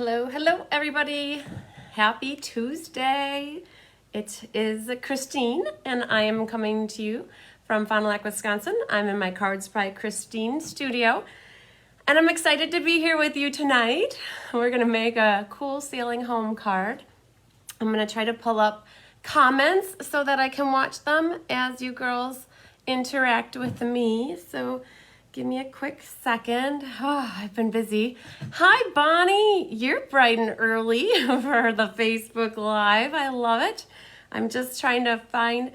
Hello, everybody. Happy Tuesday. It is Christine, and I am coming to you from Fond du Lac, Wisconsin. I'm in my Cards by Christine studio, and I'm excited to be here with you tonight. We're going to make a cool sailing home card. I'm going to try to pull up comments so that I can watch them as you girls interact with me. So give me a quick second. Oh, I've been busy. Hi, Bonnie. You're bright and early for the Facebook Live. I love it. I'm just trying to find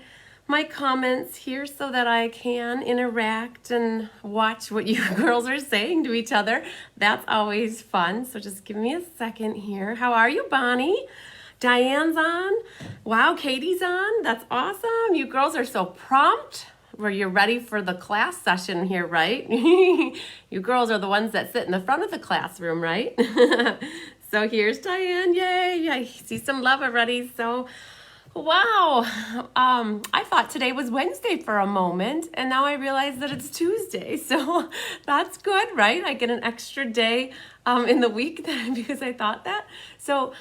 my comments here so that I can interact and watch what you girls are saying to each other. That's always fun. So just give me a second here. How are you, Bonnie? Diane's on. Wow, Katie's on. That's awesome. You girls are so prompt. Where you're ready for the class session here, right? You girls are the ones that sit in the front of the classroom, right? So here's Diane, yay! I see some love already, so wow. I thought today was Wednesday for a moment, and now I realize that it's Tuesday, so that's good, right? I get an extra day in the week because I thought that. So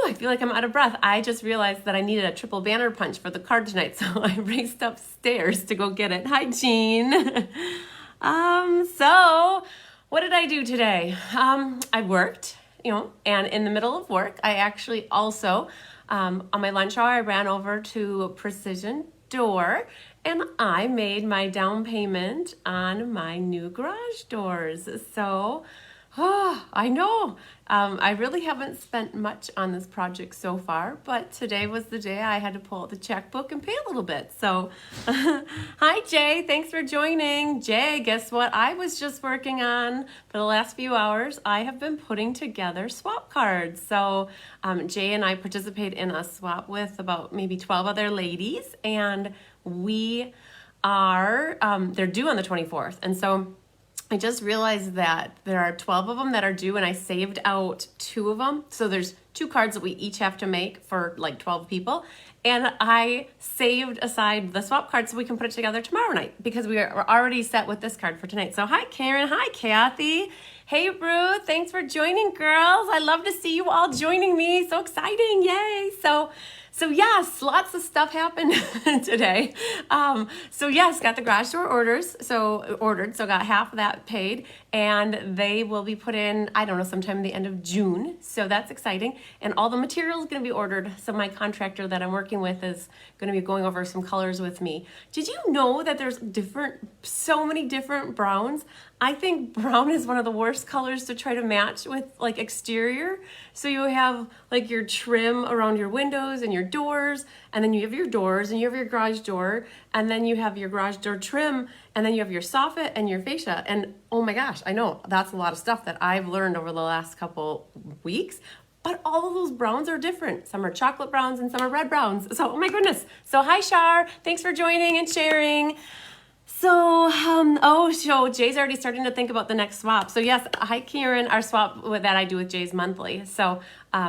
I feel like I'm out of breath. I just realized that I needed a triple banner punch for the card tonight, so I raced upstairs to go get it. Hi, Jean. So what did I do today? I worked, and in the middle of work, I actually also, on my lunch hour, I ran over to Precision Door, and I made my down payment on my new garage doors. So, I know. I really haven't spent much on this project so far, but today was the day I had to pull out the checkbook and pay a little bit. So, hi Jay, thanks for joining. Jay, guess what I was just working on for the last few hours? I have been putting together swap cards. So, Jay and I participate in a swap with about maybe 12 other ladies, and we are, they're due on the 24th. And so I just realized that there are 12 of them that are due, and I saved out 2 of them. So there's 2 cards that we each have to make for like 12 people. And I saved aside the swap card so we can put it together tomorrow night because we're already set with this card for tonight. So hi, Karen. Hi, Kathy. Hey, Ruth. Thanks for joining, girls. I love to see you all joining me. So exciting. Yay. So yes, lots of stuff happened today. So yes, got the garage door orders. So got half of that paid, and they will be put in, I don't know, sometime the end of June. So that's exciting. And all the material is going to be ordered. So my contractor that I'm working with is going to be going over some colors with me. Did you know that there's so many different browns? I think brown is one of the worst colors to try to match with like exterior. So you have like your trim around your windows and your doors, and then you have your doors and you have your garage door, and then you have your garage door trim, and then you have your soffit and your fascia. And oh my gosh, I know that's a lot of stuff that I've learned over the last couple weeks. But all of those browns are different. Some are chocolate browns and some are red browns. So, oh my goodness. So hi, Shar. Thanks for joining and sharing. So, so Jay's already starting to think about the next swap. So yes, hi Karen, our swap that I do with Jay's monthly. So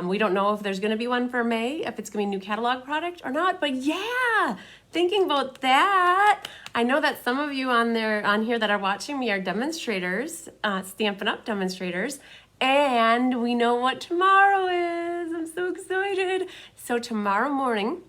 we don't know if there's going to be one for May, if it's going to be a new catalog product or not. But yeah, thinking about that, I know that some of you on here that are watching me are demonstrators, Stampin' Up demonstrators. And we know what tomorrow is. I'm so excited. So tomorrow morning,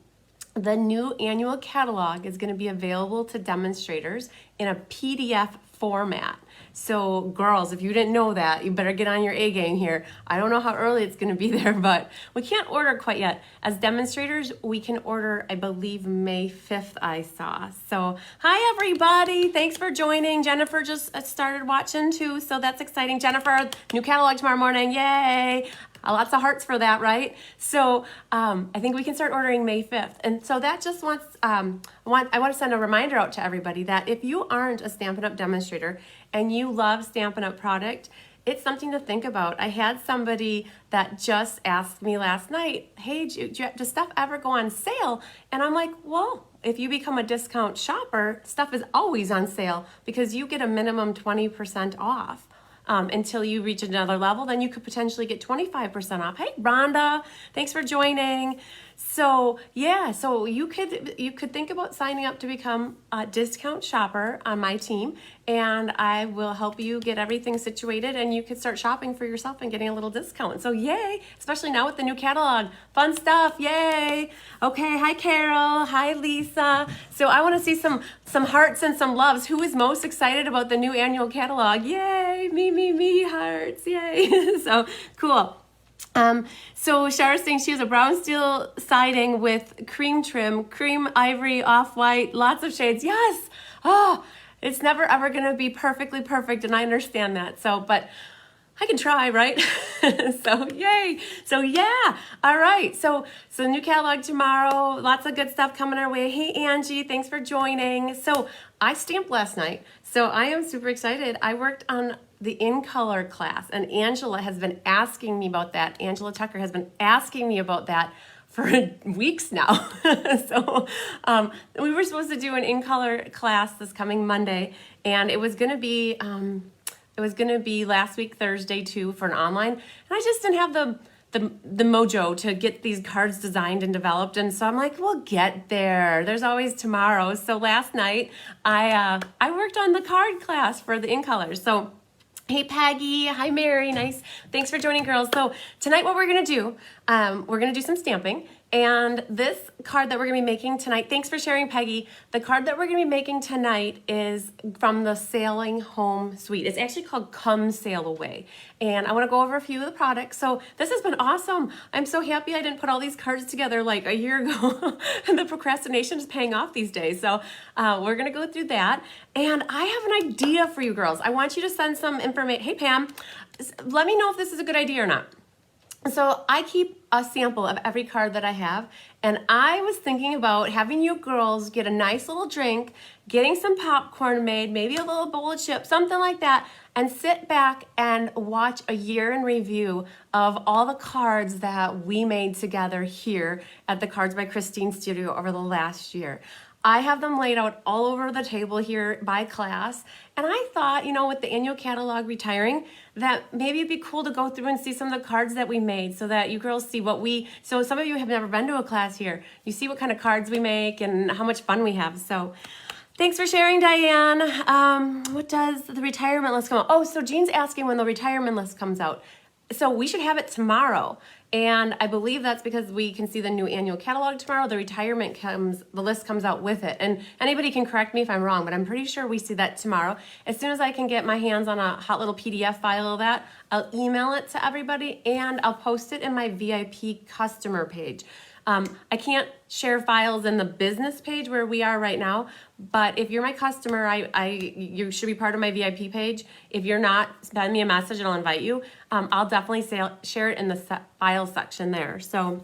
the new annual catalog is going to be available to demonstrators in a PDF format. So girls, if you didn't know that, you better get on your A game here. I don't know how early it's going to be there, but we can't order quite yet. As demonstrators, we can order, I believe, May 5th, I saw. So hi, everybody. Thanks for joining. Jennifer just started watching too, so that's exciting. Jennifer, new catalog tomorrow morning. Yay. Lots of hearts for that, right? So I think we can start ordering May 5th. And so that just I want to send a reminder out to everybody that if you aren't a Stampin' Up demonstrator and you love Stampin' Up product, it's something to think about. I had somebody that just asked me last night, hey, does stuff ever go on sale? And I'm like, well, if you become a discount shopper, stuff is always on sale because you get a minimum 20% off. Until you reach another level, then you could potentially get 25% off. Hey, Rhonda, thanks for joining. So yeah, so you could think about signing up to become a discount shopper on my team, and I will help you get everything situated, and you could start shopping for yourself and getting a little discount. So yay, especially now with the new catalog. Fun stuff, yay. Okay, hi Carol, hi Lisa. So I want to see some hearts and some loves. Who is most excited about the new annual catalog? Yay, me, hearts, yay. So cool. So Shara's saying she has a brown steel siding with cream trim, cream ivory, off-white, lots of shades. Yes. Oh, it's never ever going to be perfectly perfect, and I understand that. So, but I can try, right? So yay. So yeah. All right. So new catalog tomorrow. Lots of good stuff coming our way. Hey Angie, thanks for joining. So I stamped last night. So I am super excited. I worked on the in color class, and Angela has been asking me about that. Angela Tucker has been asking me about that for weeks now. So we were supposed to do an in color class this coming Monday, and it was going to be last week Thursday too for an online, and I just didn't have the mojo to get these cards designed and developed, and so I'm like, we'll get there. There's always tomorrow. So last night I worked on the card class for the in colors. So hey Peggy, hi Mary, nice. Thanks for joining, girls. So tonight what we're gonna do, we're gonna do some stamping, and this card that we're gonna be making tonight, thanks for sharing Peggy, the card that we're gonna be making tonight is from the Sailing Home Suite. It's actually called Come Sail Away, and I wanna go over a few of the products. So this has been awesome. I'm so happy I didn't put all these cards together like a year ago, and the procrastination is paying off these days. So we're gonna go through that, and I have an idea for you girls. I want you to send some information. Hey Pam, let me know if this is a good idea or not. So I keep a sample of every card that I have, and I was thinking about having you girls get a nice little drink, getting some popcorn made, maybe a little bowl of chips, something like that, and sit back and watch a year in review of all the cards that we made together here at the Cards by Christine Studio over the last year. I have them laid out all over the table here by class, and I thought, with the annual catalog retiring, that maybe it'd be cool to go through and see some of the cards that we made, so that you girls see so some of you have never been to a class here. You see what kind of cards we make and how much fun we have. So thanks for sharing, Diane. What does the retirement list come out? Oh, so Jean's asking when the retirement list comes out. So we should have it tomorrow. And I believe that's because we can see the new annual catalog tomorrow. The the list comes out with it. And anybody can correct me if I'm wrong, but I'm pretty sure we see that tomorrow. As soon as I can get my hands on a hot little PDF file of that, I'll email it to everybody, and I'll post it in my VIP customer page. I can't share files in the business page where we are right now, but if you're my customer, you should be part of my VIP page. If you're not, send me a message and I'll invite you. I'll definitely share it in the file section there. So,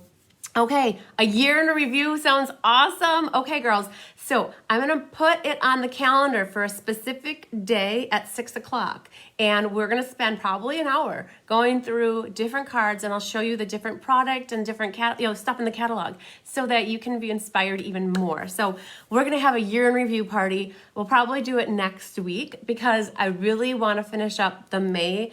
okay, a year in a review sounds awesome. Okay, girls, so I'm gonna put it on the calendar for a specific day at 6 o'clock, and we're gonna spend probably an hour going through different cards, and I'll show you the different product and different stuff in the catalog, so that you can be inspired even more. So we're gonna have a year in review party. We'll probably do it next week, because I really wanna finish up the May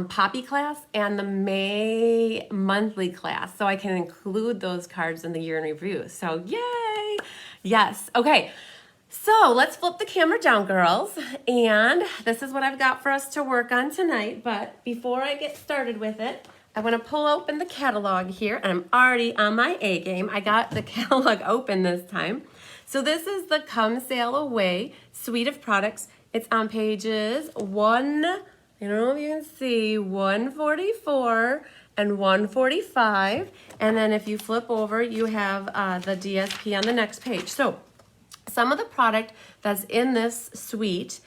Poppy class and the May monthly class, so I can include those cards in the year in review. So yay! Yes. Okay. So let's flip the camera down, girls, and this is what I've got for us to work on tonight. But before I get started with it, I want to pull open the catalog here, and I'm already on my A game. I got the catalog open this time. So this is the Come Sail Away suite of products. It's on pages I don't know if you can see, 144 and 145. And then if you flip over, you have the DSP on the next page. So some of the product that's in this suite,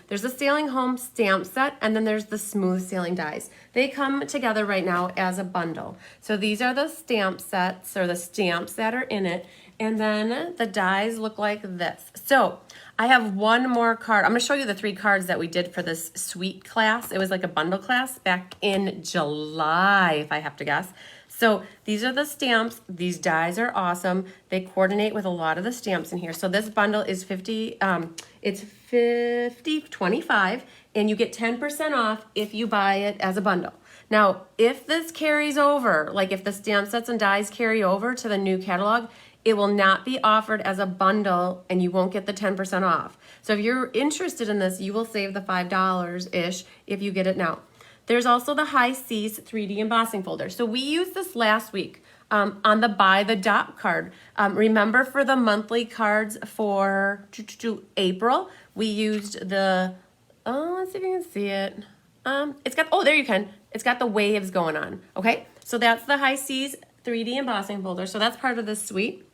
there's a Sailing Home stamp set, and then there's the smooth sailing dies. They come together right now as a bundle. So these are the stamp sets, or the stamps that are in it. And then the dies look like this. So I have one more card. I'm going to show you the 3 cards that we did for this suite class. It was like a bundle class back in July, if I have to guess. So these are the stamps. These dies are awesome. They coordinate with a lot of the stamps in here. So this bundle is it's $50.25, and you get 10% off if you buy it as a bundle. Now, if this carries over, like if the stamp sets and dies carry over to the new catalog, it will not be offered as a bundle and you won't get the 10% off. So if you're interested in this, you will save the $5-ish if you get it now. There's also the High Seas 3D embossing folder. So we used this last week on the Buy the Dot card. Remember for the monthly cards for April, we used the, let's see if you can see it. It's got, oh, there you can. It's got the waves going on, okay? So that's the High Seas 3D embossing folder. So that's part of this suite.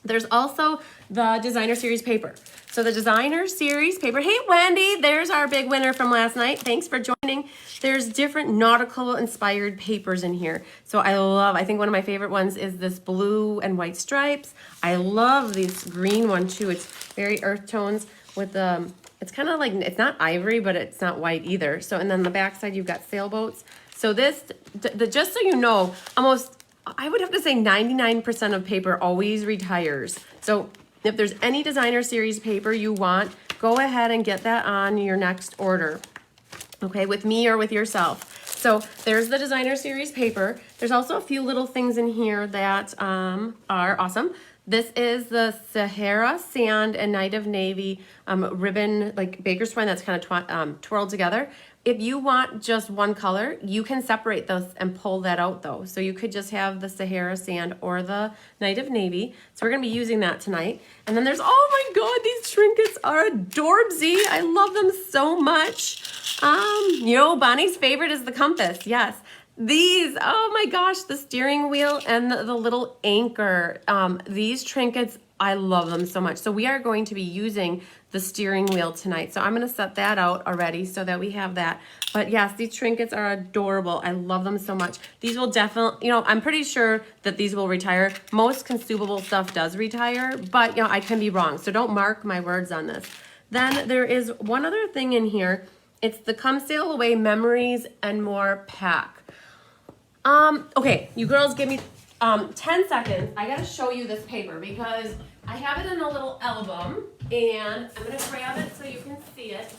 There's also the Designer Series paper. So the Designer Series paper, hey Wendy, there's our big winner from last night. Thanks for joining. There's different nautical inspired papers in here. So I think one of my favorite ones is this blue and white stripes. I love this green one too. It's very earth tones with the, it's kind of like, it's not ivory, but it's not white either. So, and then the back side, you've got sailboats. So this, just so you know, almost, I would have to say 99% of paper always retires. So if there's any Designer Series paper you want, go ahead and get that on your next order, okay, with me or with yourself. So there's the Designer Series paper. There's also a few little things in here that are awesome. This is the Sahara Sand and Night of Navy ribbon, like baker's twine that's kind of twirled together. If you want just one color, you can separate those and pull that out though. So you could just have the Sahara Sand or the Night of Navy. So we're gonna be using that tonight. And then there's, oh my God, these trinkets are adorbsy. I love them so much. You know, Bonnie's favorite is the compass, yes. These, oh my gosh, the steering wheel and the little anchor. These trinkets, I love them so much. So we are going to be using the steering wheel tonight. So I'm gonna set that out already so that we have that. But yes, these trinkets are adorable. I love them so much. These will definitely, you know, I'm pretty sure that these will retire. Most consumable stuff does retire, but you know, I can be wrong. So don't mark my words on this. Then there is one other thing in here. It's the Come Sail Away Memories and More pack. Okay, you girls give me 10 seconds. I gotta show you this paper because I have it in a little album and I'm gonna grab it so you can see it.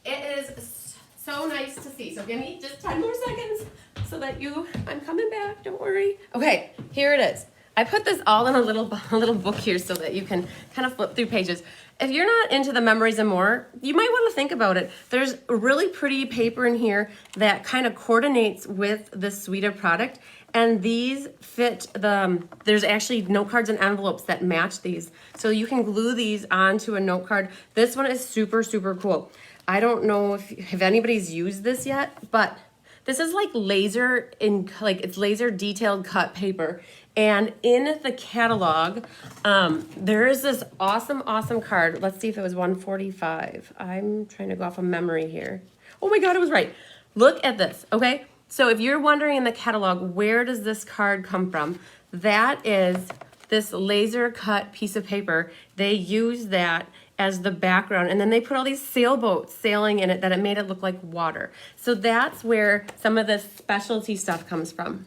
It is so nice to see. So give me just 10 more seconds so that I'm coming back, don't worry. Okay, here it is. I put this all in a little book here so that you can kind of flip through pages. If you're not into the Memories and More, you might want to think about it. There's a really pretty paper in here that kind of coordinates with the suite of product. And these fit there's actually note cards and envelopes that match these. So you can glue these onto a note card. This one is super, super cool. I don't know if anybody's used this yet, but this is like it's laser detailed cut paper. And in the catalog, there is this awesome, awesome card. Let's see if it was 145. I'm trying to go off of memory here. Oh my God, I was right. Look at this, okay? So if you're wondering in the catalog, where does this card come from? That is this laser cut piece of paper. They use that as the background, and then they put all these sailboats sailing in it that it made it look like water. So that's where some of the specialty stuff comes from.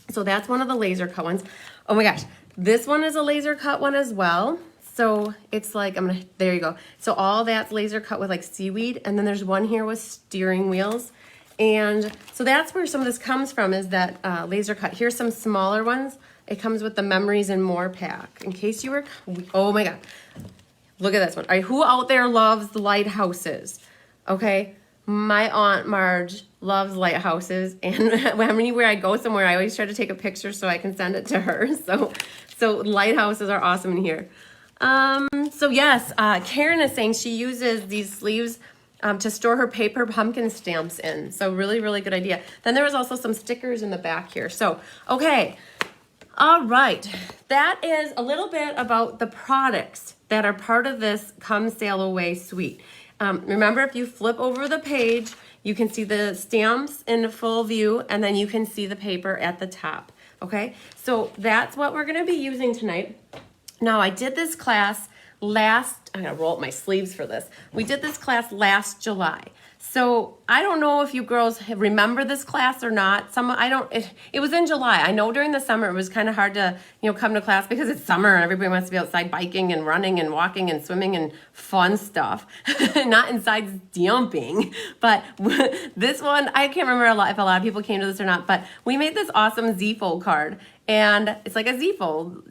So that's one of the laser cut ones. Oh my gosh, this one is a laser cut one as well. So it's like, there you go. So all that's laser cut with like seaweed, and then there's one here with steering wheels. And so that's where some of this comes from, is that laser cut. Here's some smaller ones. It comes with the Memories and More pack. In case you were, oh my God. Look at this one. All right, who out there loves lighthouses? Okay, my Aunt Marge loves lighthouses, and anywhere I go somewhere, I always try to take a picture so I can send it to her. So lighthouses are awesome in here. So yes, Karen is saying she uses these sleeves to store her paper pumpkin stamps in. So really, really good idea. Then there was also some stickers in the back here. So, okay. All right. That is a little bit about the products that are part of this Come Sail Away suite. Remember, if you flip over the page, you can see the stamps in full view, and then you can see the paper at the top. Okay. So that's what we're going to be using tonight. Now, I did this class I'm gonna roll up my sleeves for this. We did this class last July. So I don't know if you girls remember this class or not. It was in July. I know during the summer it was kind of hard to, come to class because it's summer and everybody wants to be outside biking and running and walking and swimming and fun stuff. Not inside stamping. But this one, I can't remember if a lot of people came to this or not, but we made this awesome Z-fold card. And it's like a Z-fold,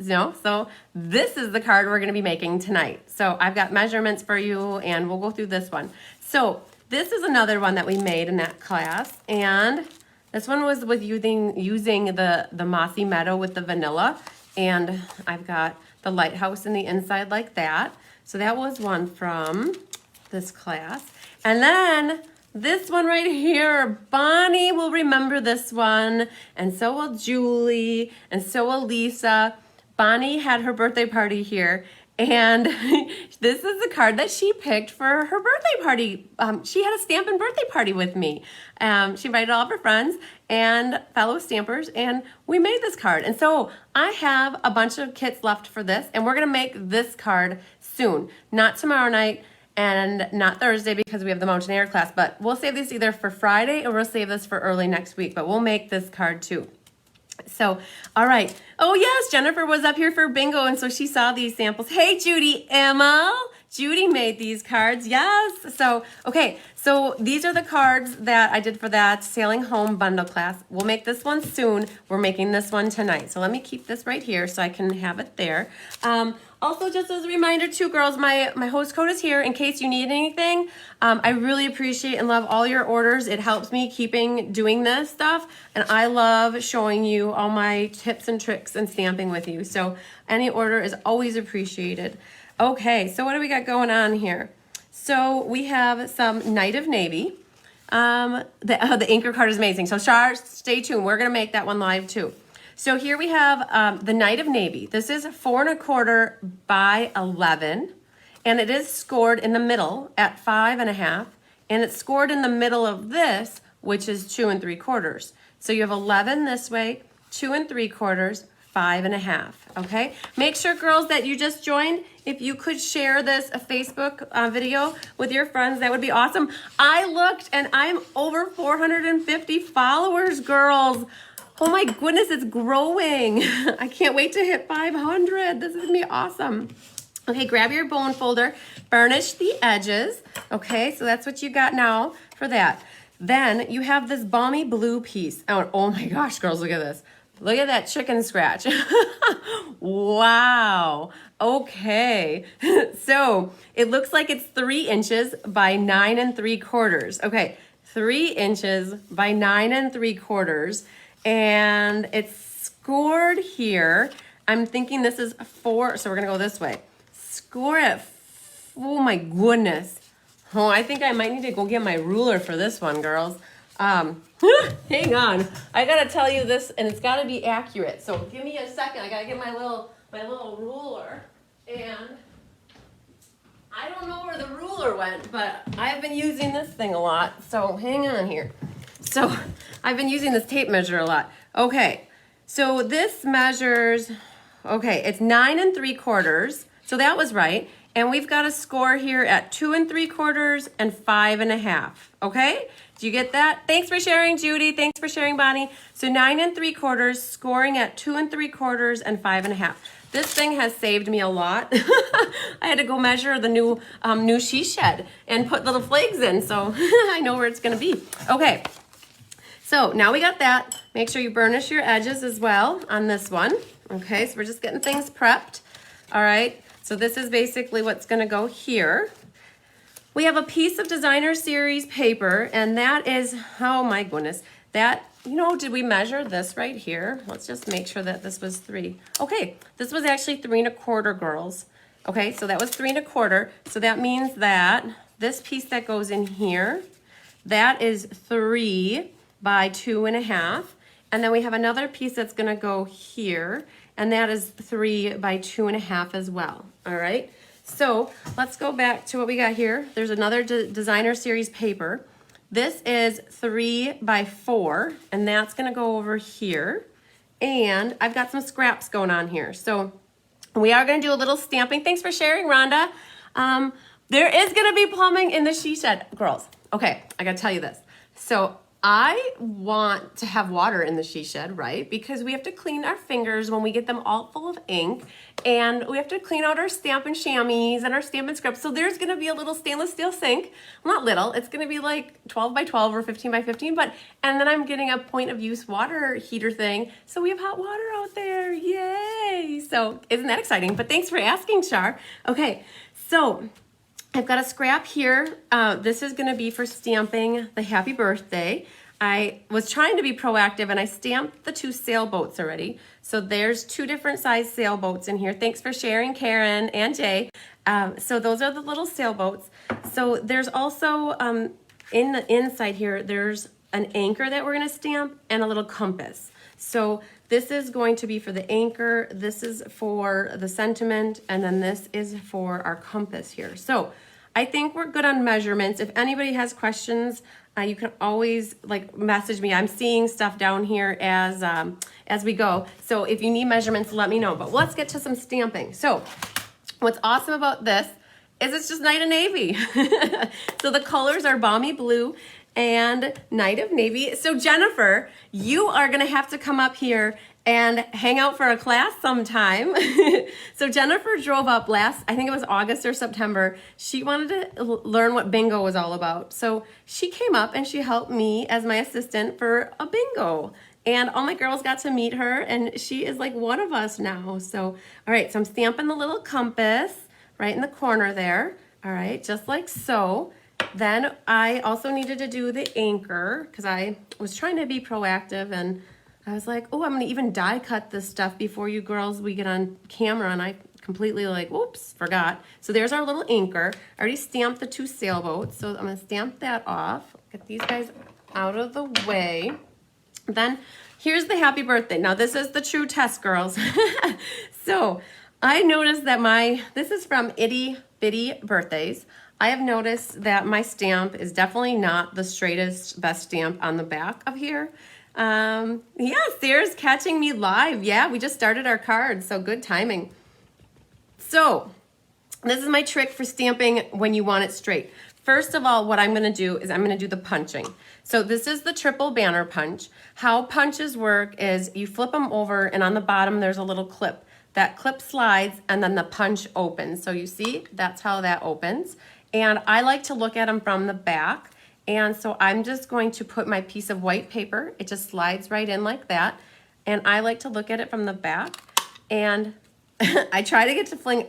So this is the card we're going to be making tonight. So I've got measurements for you and we'll go through this one. So this is another one that we made in that class, and this one was with using the mossy meadow with the vanilla, and I've got the lighthouse in the inside like that. So that was one from this class. And then this one right here, Bonnie will remember this one, and so will Julie, and so will Lisa. Bonnie had her birthday party here, and this is the card that she picked for her birthday party. She had a Stampin' birthday party with me. She invited all of her friends and fellow stampers, and we made this card. And so I have a bunch of kits left for this, and we're gonna make this card soon. Not tomorrow night and not Thursday because we have the Mountain Air class, but we'll save this either for Friday or we'll save this for early next week, but we'll make this card too. So, all right. Oh, yes, Jennifer was up here for bingo, and so she saw these samples. Hey, Judy, Emma. Judy made these cards, yes. So, okay, so these are the cards that I did for that Sailing Home bundle class. We'll make this one soon. We're making this one tonight. So let me keep this right here so I can have it there. Also, just as a reminder too, girls, my host code is here in case you need anything. I really appreciate and love all your orders. It helps me doing this stuff, and I love showing you all my tips and tricks and stamping with you. So any order is always appreciated. Okay, so what do we got going on here? So we have some Night of Navy. The anchor card is amazing. So Char, stay tuned. We're gonna make that one live too. So here we have the Night of Navy. This is 4 1/4 by 11, and it is scored in the middle at 5 1/2, and it's scored in the middle of this, which is 2 3/4. So you have 11 this way, 2 3/4, 5 1/2. Okay. Make sure, girls, that you just joined. If you could share this Facebook video with your friends, that would be awesome. I looked, and I'm over 450 followers, girls. Oh my goodness, it's growing. I can't wait to hit 500. This is gonna be awesome. Okay, grab your bone folder, burnish the edges. Okay, so that's what you got now for that. Then you have this balmy blue piece. Oh my gosh, girls, look at this. Look at that chicken scratch. Wow. Okay. So it looks like it's 3 inches by 9 3/4. Okay, 3 inches by 9 3/4. And it's scored here. I'm thinking this is 4, so we're gonna go this way. Score at, oh my goodness. Oh, I think I might need to go get my ruler for this one, girls. Hang on. I gotta tell you this, and it's gotta be accurate. So give me a second. I gotta get my little ruler, and I don't know where the ruler went, but I've been using this thing a lot. So hang on here. So I've been using this tape measure a lot. Okay, so this measures, okay, it's 9 3/4. So that was right. And we've got a score here at 2 3/4 and 5 1/2. Okay, do you get that? Thanks for sharing, Judy. Thanks for sharing, Bonnie. So 9 3/4, scoring at 2 3/4 and 5 1/2. This thing has saved me a lot. I had to go measure the new she shed and put little flags in, so I know where it's gonna be. Okay. So now we got that. Make sure you burnish your edges as well on this one. Okay, so we're just getting things prepped. All right, so this is basically what's gonna go here. We have a piece of designer series paper, and that is, oh my goodness, that, did we measure this right here? Let's just make sure that this was 3. Okay, this was actually 3 1/4, girls. Okay, so that was 3 1/4. So that means that this piece that goes in here, that is 3 by 2 1/2, and then we have another piece that's going to go here, and that is 3 by 2 1/2 as well. All right, so let's go back to what we got here. There's another designer series paper. This is 3 by 4, and that's going to go over here, and I've got some scraps going on here. So we are going to do a little stamping. Thanks for sharing, Rhonda. There is going to be plumbing in the she shed, girls. okay, I gotta tell you this. So I want to have water in the she shed, right? Because we have to clean our fingers when we get them all full of ink, and we have to clean out our Stampin' Chamois and our Stampin' Scripts. So there's gonna be a little stainless steel sink. Well, not little, it's gonna be like 12 by 12 or 15 by 15, and then I'm getting a point of use water heater thing. So we have hot water out there, yay! So isn't that exciting? But thanks for asking, Char. Okay, so I've got a scrap here. This is gonna be for stamping the happy birthday. I was trying to be proactive and I stamped the 2 sailboats already. So there's 2 different size sailboats in here. Thanks for sharing, Karen and Jay. So those are the little sailboats. So there's also, in the inside here, there's an anchor that we're gonna stamp and a little compass. So this is going to be for the anchor, this is for the sentiment, and then this is for our compass here. So I think we're good on measurements. If anybody has questions, you can always message me. I'm seeing stuff down here as we go. So if you need measurements, let me know. But let's get to some stamping. So what's awesome about this is it's just Night of Navy. So the colors are Balmy Blue and Night of Navy. So Jennifer, you are gonna have to come up here and hang out for a class sometime. So Jennifer drove up I think it was August or September. She wanted to learn what bingo was all about. So she came up and she helped me as my assistant for a bingo. And all my girls got to meet her and she is like one of us now. So, all right, so I'm stamping the little compass right in the corner there. All right, just like so. Then I also needed to do the anchor because I was trying to be proactive and I was like, oh, I'm gonna even die cut this stuff before you girls we get on camera, and I completely whoops, forgot. So there's our little anchor. I already stamped the 2 sailboats, so I'm gonna stamp that off. Get these guys out of the way. Then here's the happy birthday. Now this is the true test, girls. So I noticed that this is from Itty Bitty Birthdays. I have noticed that my stamp is definitely not the straightest, best stamp on the back of here. Yeah, Sarah's catching me live. Yeah, we just started our cards, so good timing. So this is my trick for stamping when you want it straight. First of all, what I'm gonna do is I'm gonna do the punching. So this is the triple banner punch. How punches work is you flip them over and on the bottom there's a little clip. That clip slides and then the punch opens. So you see, that's how that opens. And I like to look at them from the back. And so I'm just going to put my piece of white paper. It just slides right in like that. And I like to look at it from the back. And I try to get to fling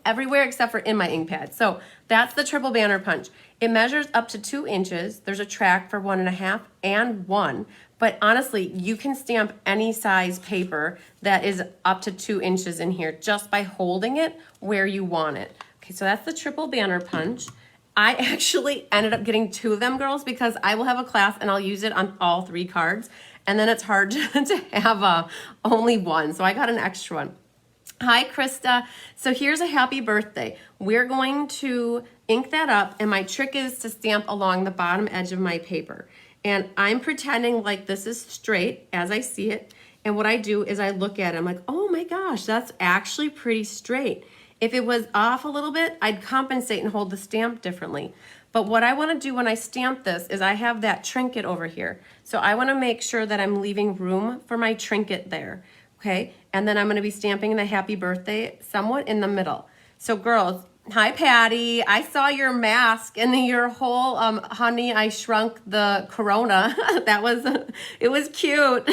everywhere except for in my ink pad. So that's the triple banner punch. It measures up to 2 inches. There's a track for 1.5 and 1. But honestly, you can stamp any size paper that is up to 2 inches in here just by holding it where you want it. Okay, so that's the triple banner punch. I actually ended up getting 2 of them, girls, because I will have a class and I'll use it on all 3 cards. And then it's hard to have only 1. So I got an extra one. Hi, Krista. So here's a happy birthday. We're going to ink that up. And my trick is to stamp along the bottom edge of my paper. And I'm pretending like this is straight as I see it. And what I do is I look at it. I'm like, oh my gosh, that's actually pretty straight. If it was off a little bit, I'd compensate and hold the stamp differently. But what I want to do when I stamp this is I have that trinket over here. So I want to make sure that I'm leaving room for my trinket there, okay? And then I'm going to be stamping the happy birthday somewhat in the middle. So girls, hi Patty, I saw your mask and your whole honey, I shrunk the corona. It was cute.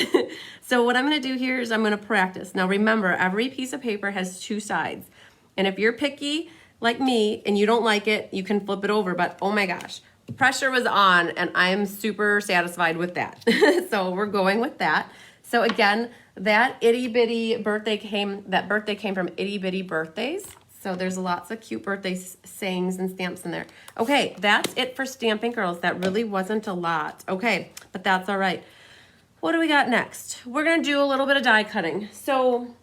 So what I'm going to do here is I'm going to practice. Now remember, every piece of paper has 2 sides. And if you're picky like me and you don't like it, you can flip it over. But oh my gosh, pressure was on and I'm super satisfied with that. So we're going with that. So again, that itty bitty birthday came from Itty Bitty Birthdays. So there's lots of cute birthday sayings and stamps in there. Okay, that's it for stamping, girls. That really wasn't a lot. Okay, but that's all right. What do we got next? We're gonna do a little bit of die cutting. So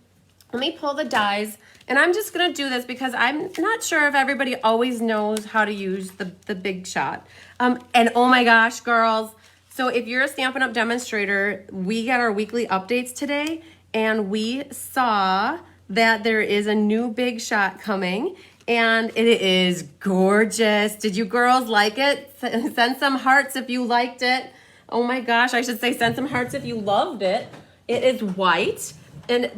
let me pull the dies. And I'm just gonna do this because I'm not sure if everybody always knows how to use the Big Shot. And oh my gosh, girls. So if you're a Stampin' Up! Demonstrator, we got our weekly updates today and we saw that there is a new Big Shot coming And it is gorgeous. Did you girls like it? Send some hearts if you liked it. Oh my gosh, I should say send some hearts if you loved it. It is white. And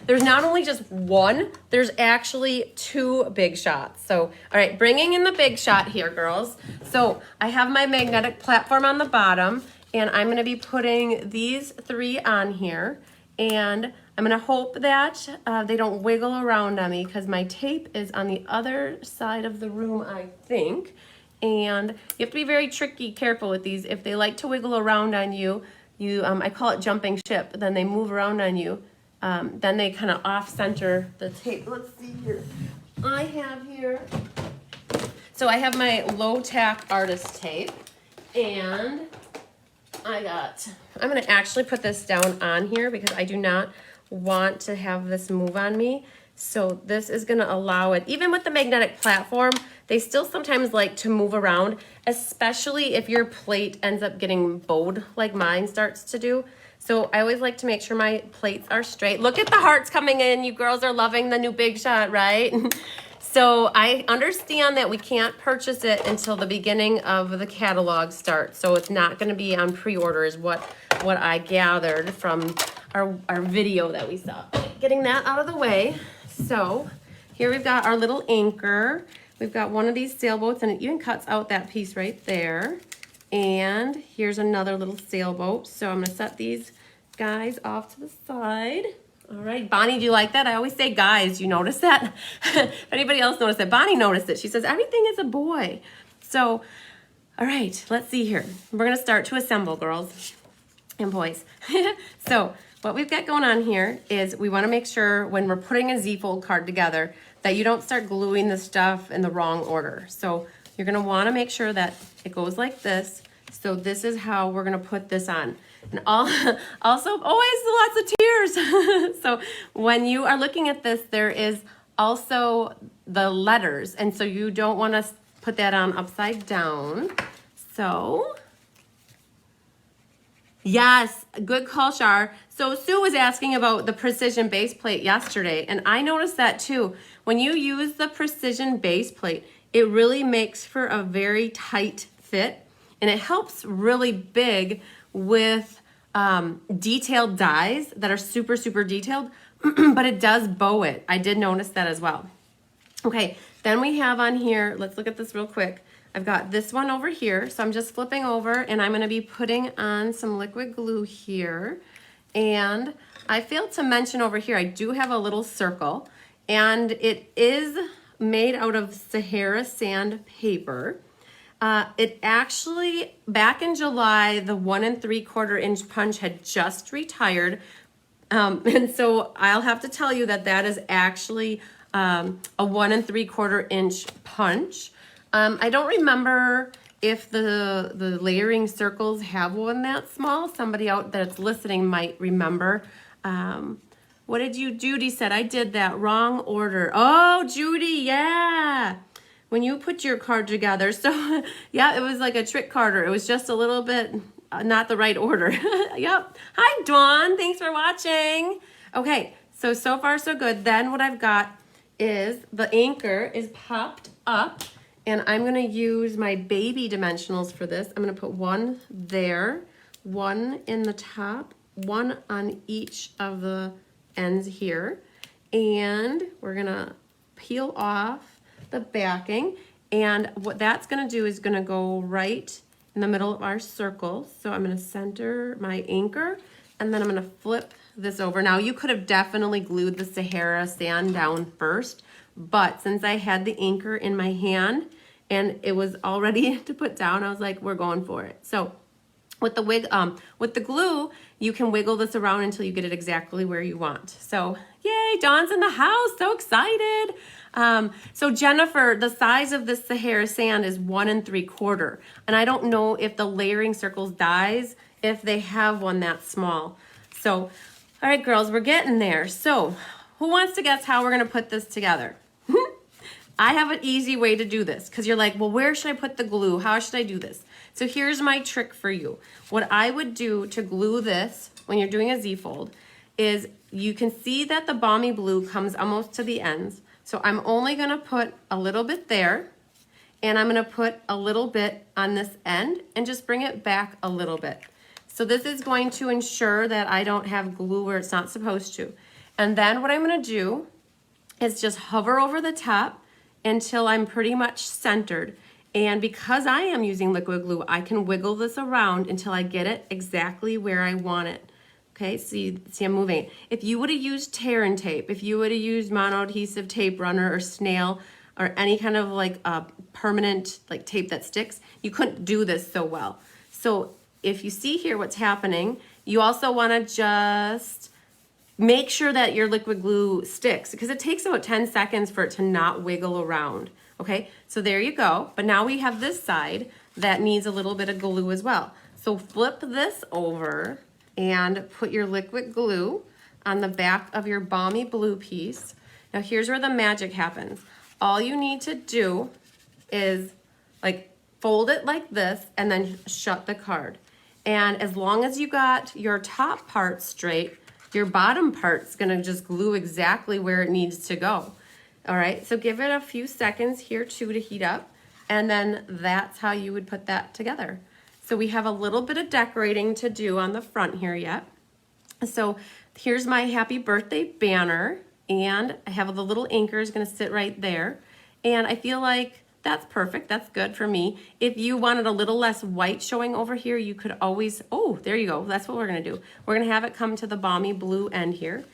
there's not only just one, there's actually two big shots. So, all right, bringing in the big shot here, girls. So I have my magnetic platform on the bottom, and I'm gonna be putting these three on here. And I'm gonna hope that they don't wiggle around on me because my tape is on the other side of the room, I think. And you have to be very careful with these. If they like to wiggle around on you, I call it jumping ship, then they move around on you. Then they kind of off-center the tape. Let's see here. I have my low-tack artist tape, and I'm gonna actually put this down on here because I do not want to have this move on me. So this is gonna allow it, even with the magnetic platform, they still sometimes like to move around, especially if your plate ends up getting bowed like mine starts to do. So I always like to make sure my plates are straight. Look at the hearts coming in. You girls are loving the new big shot, right? So I understand that we can't purchase it until the beginning of the catalog starts. So it's not gonna be on pre-order is what I gathered from our video that we saw. Getting that out of the way. So here we've got our little anchor. We've got one of these sailboats, and it even cuts out that piece right there. And here's another little sailboat. So I'm gonna set these guys off to the side. All right, Bonnie, do you like that? I always say guys, you notice that? If anybody else noticed that? Bonnie noticed it. She says, everything is a boy. So, all right, let's see here. We're gonna start to assemble, girls and boys. So what we've got going on here is we wanna make sure when we're putting a Z-fold card together that you don't start gluing the stuff in the wrong order. So you're gonna wanna make sure that it goes like this. So this is how we're gonna put this on. And also, always lots of tears. So when you are looking at this, there is also the letters. And so you don't wanna put that on upside down. So, yes, good call, Shar. So Sue was asking about the precision base plate yesterday, and I noticed that too. When you use the precision base plate, it really makes for a very tight fit, and it helps really big with detailed dies that are super, super detailed, but it does bow it. I did notice that as well. Okay, then we have on here, let's look at this real quick. I've got this one over here, so I'm just flipping over, and I'm gonna be putting on some liquid glue here. And I failed to mention over here, I do have a little circle, and it is made out of Sahara sand paper. It actually, back in July, the 1 3/4 inch punch had just retired. And so I'll have to tell you that that is actually a 1 3/4 inch punch. I don't remember if the layering circles have one that small. Somebody out that's listening might remember. What did you, Judy said, I did that wrong order. Oh, Judy, yeah. When you put your card together, so yeah, it was like a trick carder. It was just a little bit not the right order. Yep. Hi, Dawn. Thanks for watching. Okay, so far so good. Then what I've got is the anchor is popped up, and I'm going to use my baby dimensionals for this. I'm going to put one there, one in the top, one on each of the ends here, and we're going to peel off the backing, and what that's going to do is going to go right in the middle of our circle. So I'm going to center my anchor, and then I'm going to flip this over. Now you could have definitely glued the Sahara sand down first, but since I had the anchor in my hand and it was all ready to put down, I was like, we're going for it. So with the glue, you can wiggle this around until you get it exactly where you want. So yay, Dawn's in the house, so excited. So Jennifer, the size of this Sahara sand is 1 3/4. And I don't know if the layering circles dies, if they have one that small. So, all right, girls, we're getting there. So who wants to guess how we're gonna put this together? I have an easy way to do this because you're like, well, where should I put the glue? How should I do this? So here's my trick for you. What I would do to glue this when you're doing a Z-fold is you can see that the balmy blue comes almost to the ends, So I'm only gonna put a little bit there, and I'm gonna put a little bit on this end and just bring it back a little bit. So this is going to ensure that I don't have glue where it's not supposed to. And then what I'm gonna do is just hover over the top until I'm pretty much centered. And because I am using liquid glue, I can wiggle this around until I get it exactly where I want it. Okay, see I'm moving. If you would have used tear and tape, if you would have used mono-adhesive tape runner or snail or any kind of like permanent like tape that sticks, you couldn't do this so well. So if you see here what's happening, you also want to just make sure that your liquid glue sticks because it takes about 10 seconds for it to not wiggle around. Okay, so there you go. But now we have this side that needs a little bit of glue as well. So flip this over and put your liquid glue on the back of your balmy blue piece. Now here's where the magic happens. All you need to do is like fold it like this and then shut the card. And as long as you got your top part straight, your bottom part's gonna just glue exactly where it needs to go. All right, so give it a few seconds here too to heat up, and then that's how you would put that together. So we have a little bit of decorating to do on the front here yet. So here's my happy birthday banner, and I have the little anchor is gonna sit right there. And I feel like that's perfect, that's good for me. If you wanted a little less white showing over here, you could always, oh, there you go, that's what we're gonna do. We're gonna have it come to the balmy blue end here.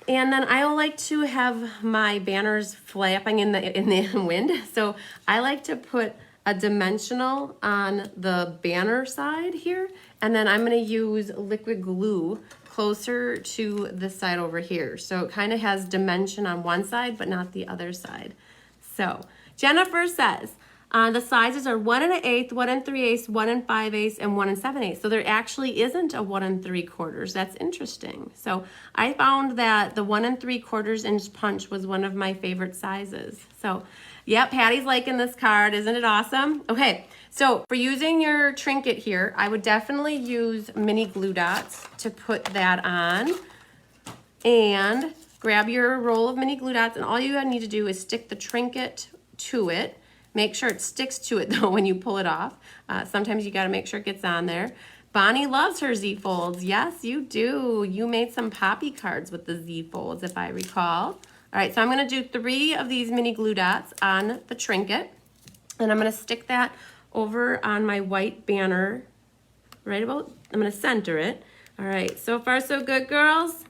And then I like to have my banners flapping in the wind. So I like to put a dimensional on the banner side here, and then I'm gonna use liquid glue closer to this side over here. So it kind of has dimension on one side, but not the other side. So Jennifer says, the sizes are 1 1/8, 1 3/8, 1 5/8, and 1 7/8. So there actually isn't a 1 3/4. That's interesting. So I found that the 1 3/4 inch punch was one of my favorite sizes. So yep, Patty's liking this card. Isn't it awesome? Okay, so for using your trinket here, I would definitely use mini glue dots to put that on. And grab your roll of mini glue dots, and all you need to do is stick the trinket to it. Make sure it sticks to it though when you pull it off. Sometimes you gotta make sure it gets on there. Bonnie loves her Z folds. Yes, you do. You made some poppy cards with the Z folds, if I recall. All right, so I'm gonna do 3 of these mini glue dots on the trinket, and I'm gonna stick that over on my white banner, right about, I'm gonna center it. All right, so far so good, girls.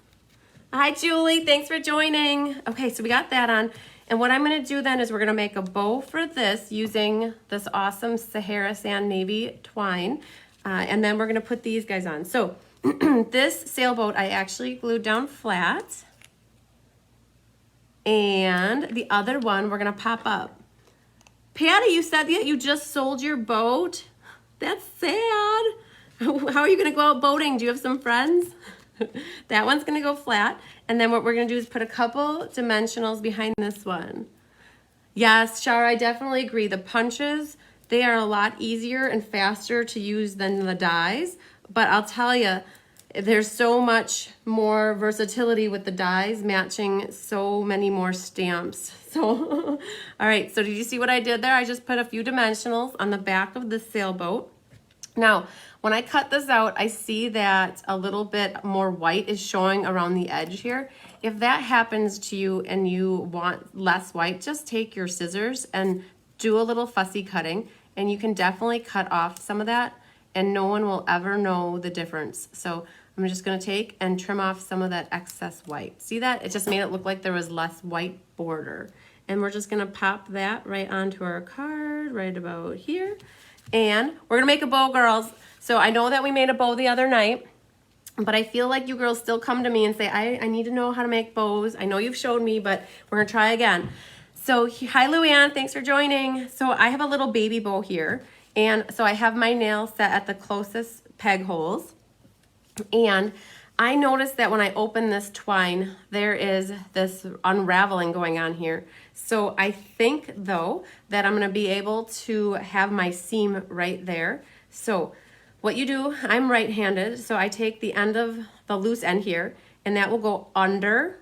Hi, Julie, thanks for joining. Okay, so we got that on. And what I'm gonna do then is we're gonna make a bow for this using this awesome Sahara Sand Navy twine. And then we're gonna put these guys on. So this sailboat I actually glued down flat. And the other one we're gonna pop up. Patty, you said that you just sold your boat? That's sad. How are you gonna go out boating? Do you have some friends? That one's gonna go flat. And then what we're gonna do is put a couple dimensionals behind this one. Yes, Shara, I definitely agree. The punches, they are a lot easier and faster to use than the dies. But I'll tell you, there's so much more versatility with the dies matching so many more stamps. So, all right, so did you see what I did there? I just put a few dimensionals on the back of the sailboat. Now, when I cut this out, I see that a little bit more white is showing around the edge here. If that happens to you and you want less white, just take your scissors and do a little fussy cutting, and you can definitely cut off some of that, and no one will ever know the difference. So I'm just gonna take and trim off some of that excess white. See that? It just made it look like there was less white border. And we're just gonna pop that right onto our card, right about here. And we're gonna make a bow, girls. So I know that we made a bow the other night, but I feel like you girls still come to me and say, I need to know how to make bows. I know you've showed me, but we're gonna try again. So hi, Luann, thanks for joining. So I have a little baby bow here. And so I have my nail set at the closest peg holes. And I noticed that when I open this twine, there is this unraveling going on here. So I think though that I'm gonna be able to have my seam right there. So what you do, I'm right-handed, so I take the end of the loose end here, and that will go under,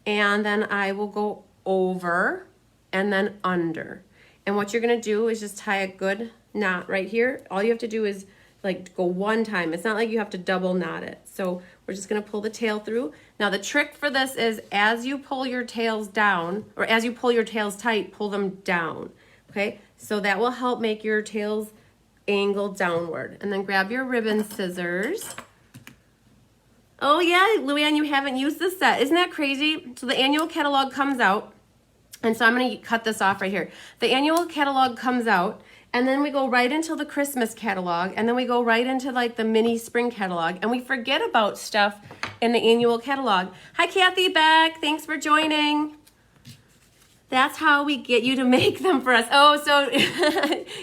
and then I will go over, and then under. And what you're gonna do is just tie a good knot right here. All you have to do is like go one time. It's not like you have to double knot it. So we're just gonna pull the tail through. Now the trick for this is as you pull your tails down, or as you pull your tails tight, pull them down, okay? So that will help make your tails angle downward. And then grab your ribbon scissors. Oh yeah, Luann, you haven't used this set. Isn't that crazy? So the annual catalog comes out, and so I'm gonna cut this off right here. The annual catalog comes out, and then we go right into the Christmas catalog, and then we go right into like the mini spring catalog, and we forget about stuff in the annual catalog. Hi Kathy Beck, thanks for joining. That's how we get you to make them for us. Oh, so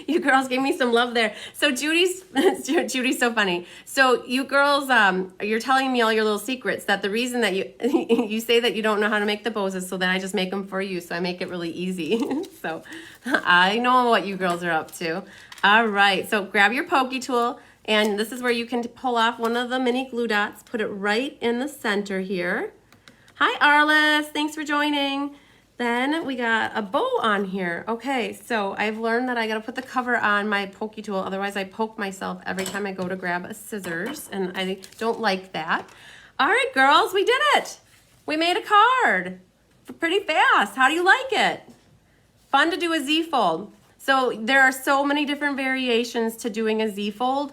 you girls gave me some love there. So Judy's so funny. So you girls, you're telling me all your little secrets, that the reason that you you say that you don't know how to make the bows is so that I just make them for you. So I make it really easy. So I know what you girls are up to. All right, so grab your pokey tool, and this is where you can pull off one of the mini glue dots, put it right in the center here. Hi Arliss, thanks for joining. Then we got a bow on here. Okay, so I've learned that I gotta put the cover on my pokey tool, otherwise I poke myself every time I go to grab a scissors, and I don't like that. All right, girls, we did it. We made a card pretty fast. How do you like it? Fun to do a Z-fold. So there are so many different variations to doing a Z-fold.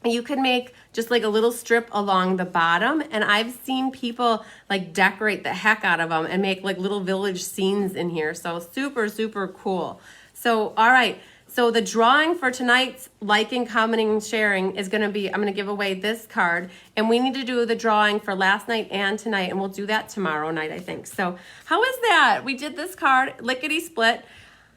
You can make just like a little strip along the bottom, and I've seen people like decorate the heck out of them and make like little village scenes in here. So super, super cool. So, all right. So the drawing for tonight's liking, commenting, and sharing is gonna be, I'm gonna give away this card, and we need to do the drawing for last night and tonight, and we'll do that tomorrow night, I think. So how is that? We did this card, lickety split.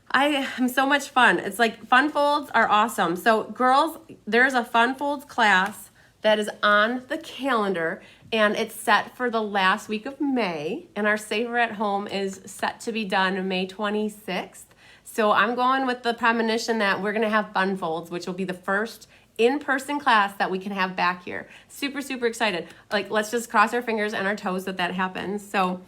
I am so much fun. It's like fun folds are awesome. So girls, there's a fun folds class that is on the calendar, and it's set for the last week of May, and our Saver at Home is set to be done May 26th. So I'm going with the premonition that we're gonna have fun folds, which will be the first in-person class that we can have back here. Super, super excited. Like, let's just cross our fingers and our toes that that happens. So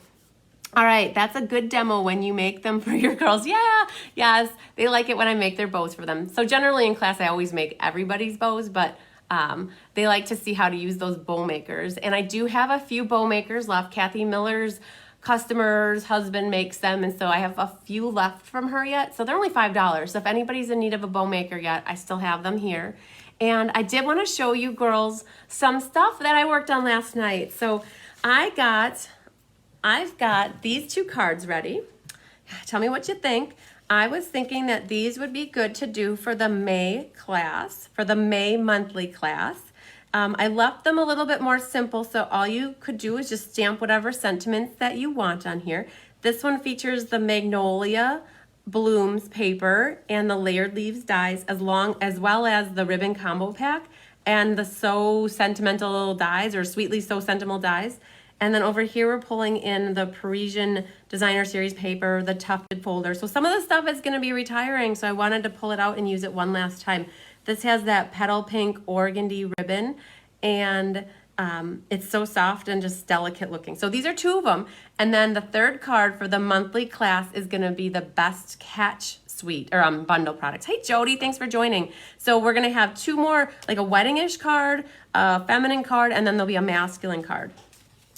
all right, that's a good demo when you make them for your girls. Yeah, yes, they like it when I make their bows for them. So generally in class, I always make everybody's bows, but they like to see how to use those bow makers. And I do have a few bow makers left. Kathy Miller's customer's husband makes them, and so I have a few left from her yet. So they're only $5. So if anybody's in need of a bow maker yet, I still have them here. And I did want to show you girls some stuff that I worked on last night. So I've got these two cards ready. Tell me what you think. I was thinking that these would be good to do for the May class, for the May monthly class. I left them a little bit more simple, so all you could do is just stamp whatever sentiments that you want on here. This one features the Magnolia Blooms paper and the Layered Leaves dies, as well as the ribbon combo pack and the So Sentimental dies, or Sweetly So Sentimental dies. And then over here, we're pulling in the Parisian Designer Series paper, the tufted folder. So some of the stuff is gonna be retiring, so I wanted to pull it out and use it one last time. This has that petal pink organdy ribbon, and it's so soft and just delicate looking. So these are two of them. And then the third card for the monthly class is gonna be the Best Catch suite, or bundle products. Hey Jody, thanks for joining. So we're gonna have two more, like a wedding-ish card, a feminine card, and then there'll be a masculine card.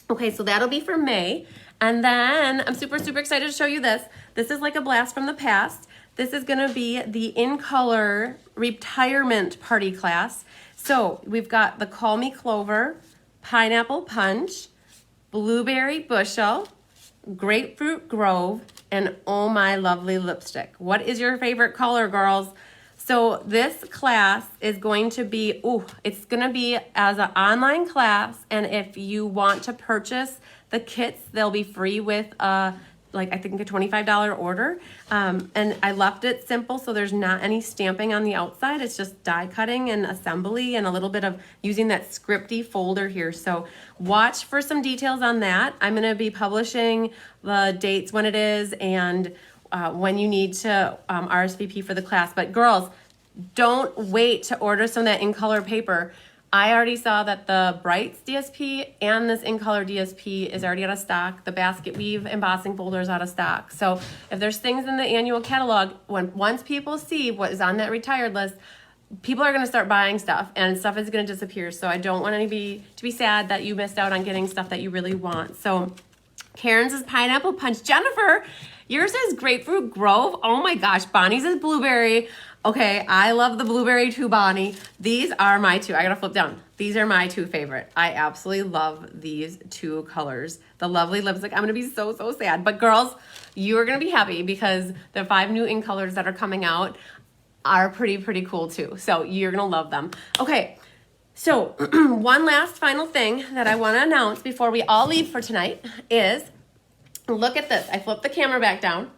Okay, so that'll be for May. And then I'm super, super excited to show you this. This is like a blast from the past. This is gonna be the In Color Retirement Party class. So we've got the Call Me Clover, Pineapple Punch, Blueberry Bushel, Grapefruit Grove, and Oh My Lovely Lipstick. What is your favorite color, girls? So this class is going to be, it's gonna be as an online class, and if you want to purchase the kits, they'll be free with I think a $25 order. And I left it simple, so there's not any stamping on the outside. It's just die cutting and assembly and a little bit of using that scripty folder here. So watch for some details on that. I'm gonna be publishing the dates when it is, and when you need to RSVP for the class. But girls, don't wait to order some of that In Color paper. I already saw that the Brights DSP and this In Color DSP is already out of stock. The basket weave embossing folder is out of stock. So if there's things in the annual catalog, once people see what is on that retired list, people are going to start buying stuff and stuff is going to disappear. So I don't want anybody to be sad that you missed out on getting stuff that you really want. So Karen's is Pineapple Punch. Jennifer, yours is Grapefruit Grove. Oh my gosh, Bonnie's is Blueberry. Okay, I love the blueberry too, Bonnie. These are my two. I gotta flip down. These are my two favorite. I absolutely love these two colors. The lovely lipstick. I'm gonna be so sad. But girls, you're gonna be happy because the 5 new In Colors that are coming out are pretty cool too. So you're gonna love them. Okay, so one last final thing that I wanna announce before we all leave for tonight is, look at this. I flipped the camera back down.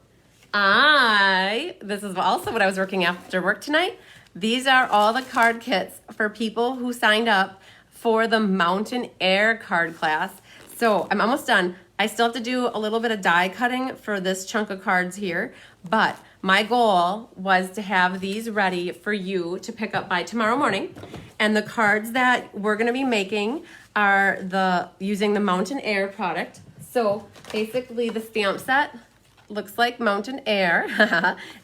This is also what I was working after work tonight. These are all the card kits for people who signed up for the Mountain Air card class. So I'm almost done. I still have to do a little bit of die cutting for this chunk of cards here, but my goal was to have these ready for you to pick up by tomorrow morning. And the cards that we're gonna be making are using the Mountain Air product. So basically the stamp set looks like Mountain Air,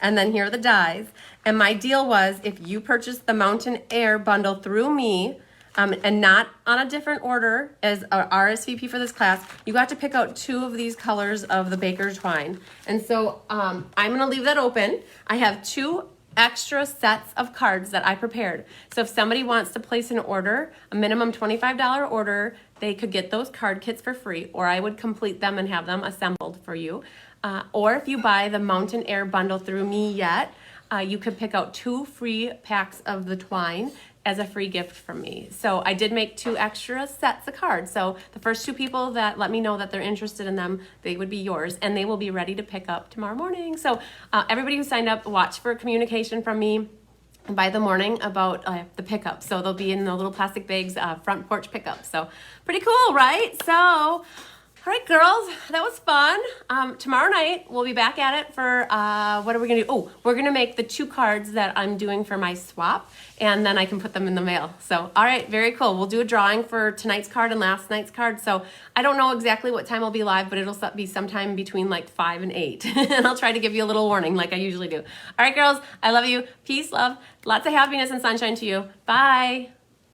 and then here are the dies. And my deal was, if you purchase the Mountain Air bundle through me, and not on a different order as a RSVP for this class, you got to pick out 2 of these colors of the Baker's Twine. And so I'm gonna leave that open. I have 2 extra sets of cards that I prepared. So if somebody wants to place an order, a minimum $25 order, they could get those card kits for free, or I would complete them and have them assembled for you. Or if you buy the Mountain Air bundle through me yet, you could pick out 2 free packs of the twine as a free gift from me. So I did make 2 extra sets of cards. So the first 2 people that let me know that they're interested in them, they would be yours, and they will be ready to pick up tomorrow morning. So everybody who signed up, watch for communication from me by the morning about the pickup. So they'll be in the little plastic bags, front porch pickup. So pretty cool, right? So, all right, girls, that was fun. Tomorrow night, we'll be back at it for, what are we gonna do? Oh, we're gonna make the 2 cards that I'm doing for my swap, and then I can put them in the mail. So, all right, very cool. We'll do a drawing for tonight's card and last night's card. So I don't know exactly what time we'll be live, but it'll be sometime between like 5 and 8. And I'll try to give you a little warning like I usually do. All right, girls, I love you. Peace, love, lots of happiness and sunshine to you. Bye.